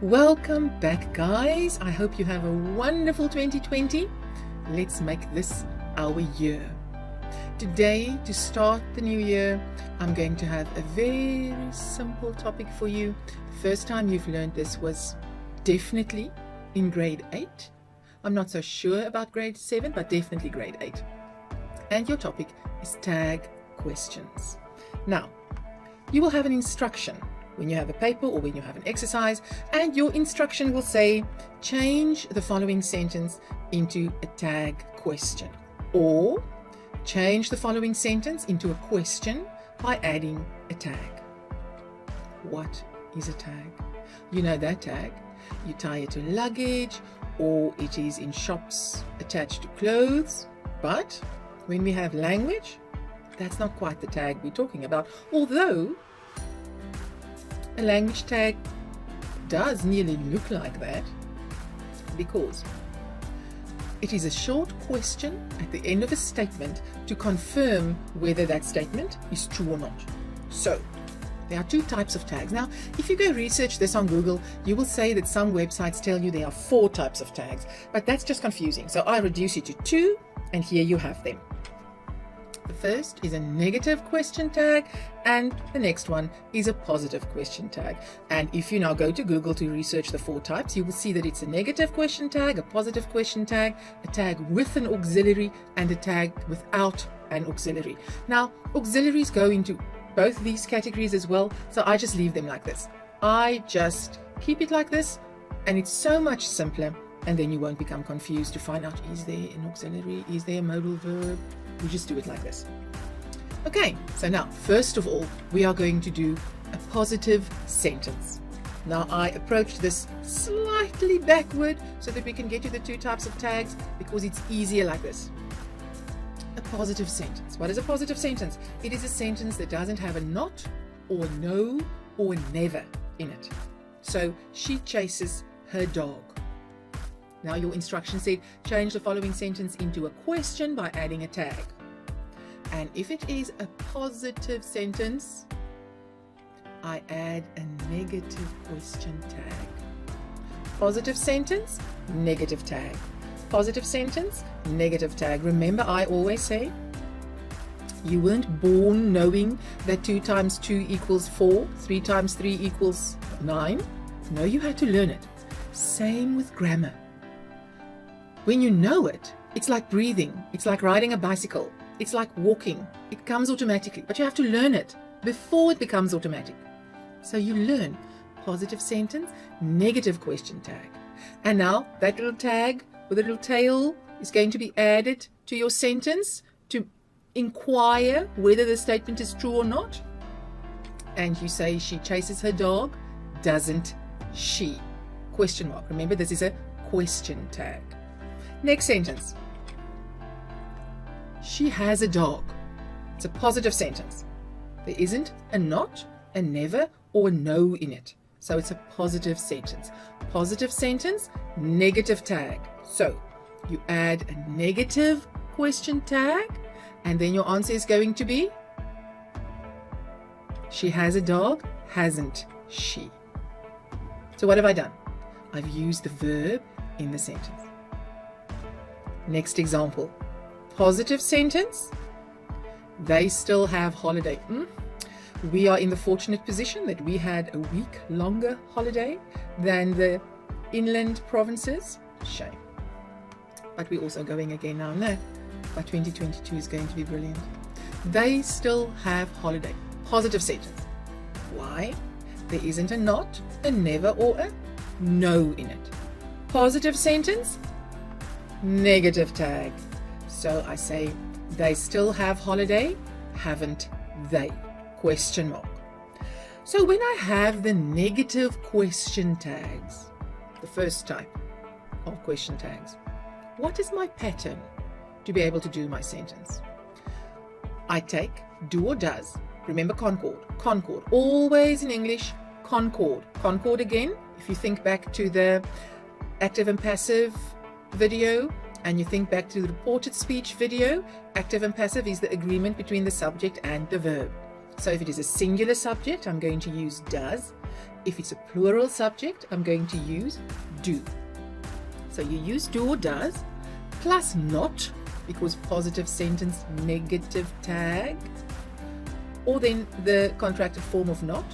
Welcome back, guys. I hope you have a wonderful 2020. Let's make this our year. Today, to start the new year, I'm going to have a very simple topic for you. The first time you've learned this was definitely in grade 8. I'm not so sure about grade 7, but definitely grade 8. And your topic is tag questions. Now, you will have an instruction when you have a paper or when you have an exercise, and your instruction will say, change the following sentence into a tag question, or change the following sentence into a question by adding a tag. What is a tag? You know that tag. You tie it to luggage, or it is in shops attached to clothes. But when we have language, that's not quite the tag we're talking about, although a language tag does nearly look like that, because it is a short question at the end of a statement to confirm whether that statement is true or not. So there are two types of tags. Now, if you go research this on Google, you will say that some websites tell you there are 4 types of tags, but that's just confusing. So I reduce it to 2, and here you have them. The first is a negative question tag, and the next one is a positive question tag. And if you now go to Google to research the 4 types, you will see that it's a negative question tag, a positive question tag, a tag with an auxiliary, and a tag without an auxiliary. Now, auxiliaries go into both these categories as well, so I just leave them like this. I just keep it like this, and it's so much simpler, and then you won't become confused to find out, is there an auxiliary, is there a modal verb? We just do it like this. Okay, so now, first of all, we are going to do a positive sentence. Now, I approached this slightly backward so that we can get to the 2 types of tags, because it's easier like this. A positive sentence. What is a positive sentence? It is a sentence that doesn't have a not, or no, or never in it. So, she chases her dog. Now, your instruction said, change the following sentence into a question by adding a tag. And if it is a positive sentence, I add a negative question tag. Positive sentence, negative tag. Positive sentence, negative tag. Remember, I always say, you weren't born knowing that 2 times 2 equals 4, 3 times 3 equals 9. No, you had to learn it. Same with grammar. When you know it, it's like breathing, it's like riding a bicycle, it's like walking. It comes automatically, but you have to learn it before it becomes automatic. So you learn positive sentence, negative question tag. And now that little tag with a little tail is going to be added to your sentence to inquire whether the statement is true or not. And you say, she chases her dog, doesn't she? Question mark. Remember, this is a question tag. Next sentence. She has a dog. It's a positive sentence. There isn't a not, a never, or a no in it. So it's a positive sentence. Positive sentence, negative tag. So you add a negative question tag, and then your answer is going to be, she has a dog, hasn't she? So what have I done? I've used the verb in the sentence. Next example, positive sentence, they still have holiday. We are in the fortunate position that we had a week longer holiday than the inland provinces. Shame. But we're also going again now. No, but 2022 is going to be brilliant. They still have holiday. Positive sentence. Why? There isn't a not, a never, or a no in it. Positive sentence, negative tag. So I say, they still have holiday, haven't they? Question mark. So when I have the negative question tags, the first type of question tags, what is my pattern to be able to do my sentence? I take do or does. Remember concord. Concord. Always in English, concord. Concord again. If you think back to the active and passive video, and you think back to the reported speech video, active and passive is the agreement between the subject and the verb. So if it is a singular subject, I'm going to use does. If it's a plural subject, I'm going to use do. So you use do or does, plus not, because positive sentence, negative tag, or then the contracted form of not,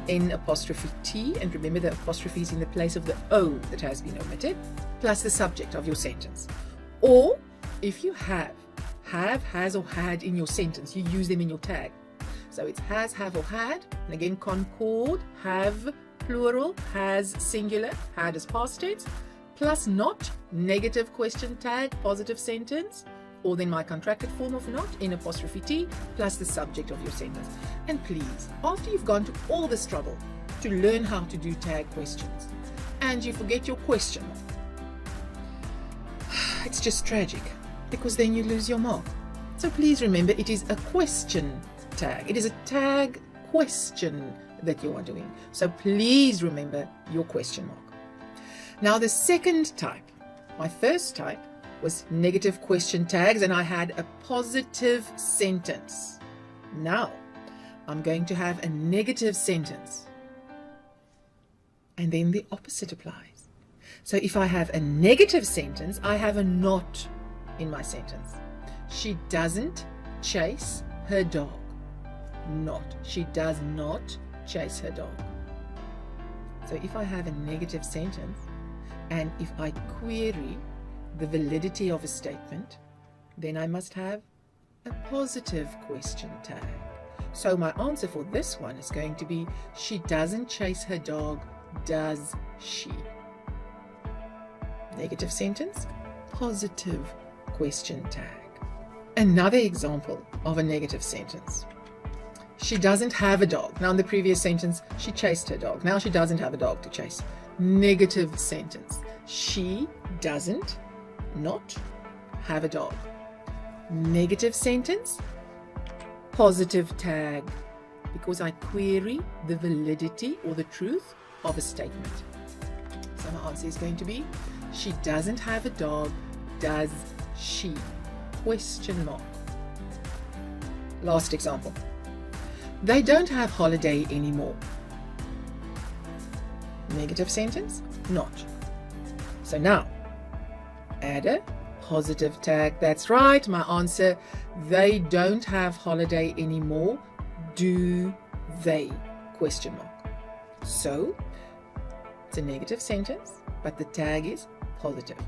N apostrophe T, and remember the apostrophe is in the place of the O that has been omitted, plus the subject of your sentence. Or if you have, has, or had in your sentence, you use them in your tag. So it's has, have, or had, and again concord, have plural, has singular, had as past tense, plus not, negative question tag, positive sentence, or then my contracted form of not, N apostrophe T, plus the subject of your sentence. And please, after you've gone to all this trouble to learn how to do tag questions, and you forget your question, it's just tragic, because then you lose your mark. So please remember, it is a question tag. It is a tag question that you are doing. So please remember your question mark. Now the second type, my first type was negative question tags, and I had a positive sentence. Now I'm going to have a negative sentence, and then the opposite applies. So if I have a negative sentence, I have a not in my sentence. She doesn't chase her dog. Not. She does not chase her dog. So if I have a negative sentence, and if I query the validity of a statement, then I must have a positive question tag. So my answer for this one is going to be, she doesn't chase her dog, does she? Negative sentence, positive question tag. Another example of a negative sentence. She doesn't have a dog. Now in the previous sentence, she chased her dog. Now she doesn't have a dog to chase. Negative sentence. She doesn't not have a dog. Negative sentence, positive tag, because I query the validity or the truth of a statement. So my answer is going to be, she doesn't have a dog, does she? Question mark. Last example. They don't have holiday anymore. Negative sentence, not. So now, add a positive tag. That's right, my answer, they don't have holiday anymore. Do they? Question mark. So, it's a negative sentence, but the tag is positive.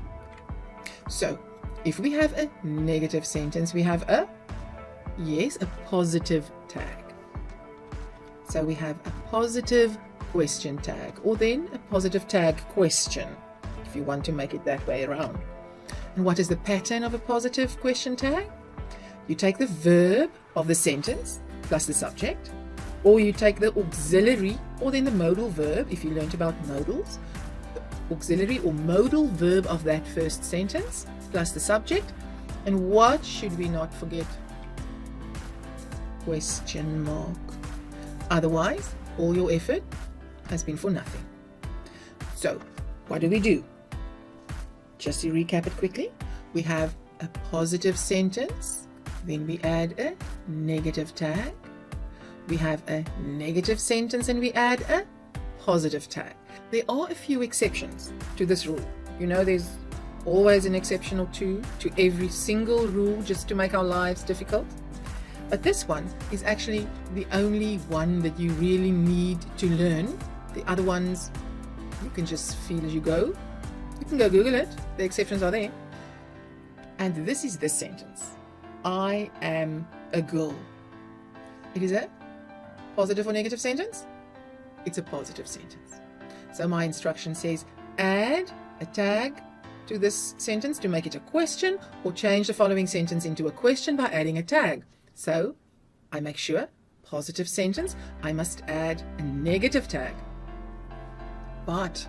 So, if we have a negative sentence, we have a positive tag. So we have a positive question tag, or then a positive tag question, if you want to make it that way around. And what is the pattern of a positive question tag? You take the verb of the sentence plus the subject, or you take the auxiliary or then the modal verb, if you learnt about modals, the auxiliary or modal verb of that first sentence plus the subject. And what should we not forget? Question mark. Otherwise, all your effort has been for nothing. So, what do? Just to recap it quickly, we have a positive sentence, then we add a negative tag. We have a negative sentence and we add a positive tag. There are a few exceptions to this rule. You know, there's always an exception or two to every single rule just to make our lives difficult. But this one is actually the only one that you really need to learn. The other ones, you can just feel as you go. You can go Google it. The exceptions are there. And this is this sentence. I am a girl. It is a positive or negative sentence? It's a positive sentence. So my instruction says add a tag to this sentence to make it a question, or change the following sentence into a question by adding a tag. So I make sure, positive sentence, I must add a negative tag. But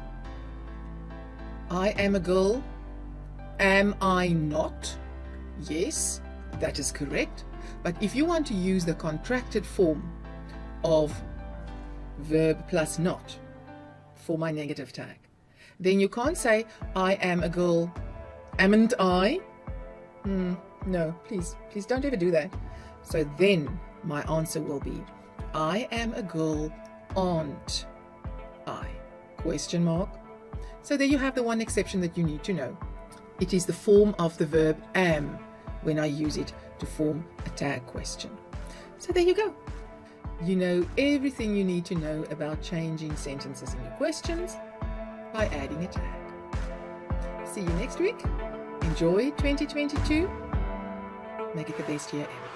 I am a girl. Am I not? Yes, that is correct. But if you want to use the contracted form of verb plus not for my negative tag, then you can't say, I am a girl. Amn't I? No, please don't ever do that. So then my answer will be, I am a girl, aren't question mark. So there you have the one exception that you need to know. It is the form of the verb am when I use it to form a tag question. So there you go. You know everything you need to know about changing sentences in your questions by adding a tag. See you next week. Enjoy 2022. Make it the best year ever.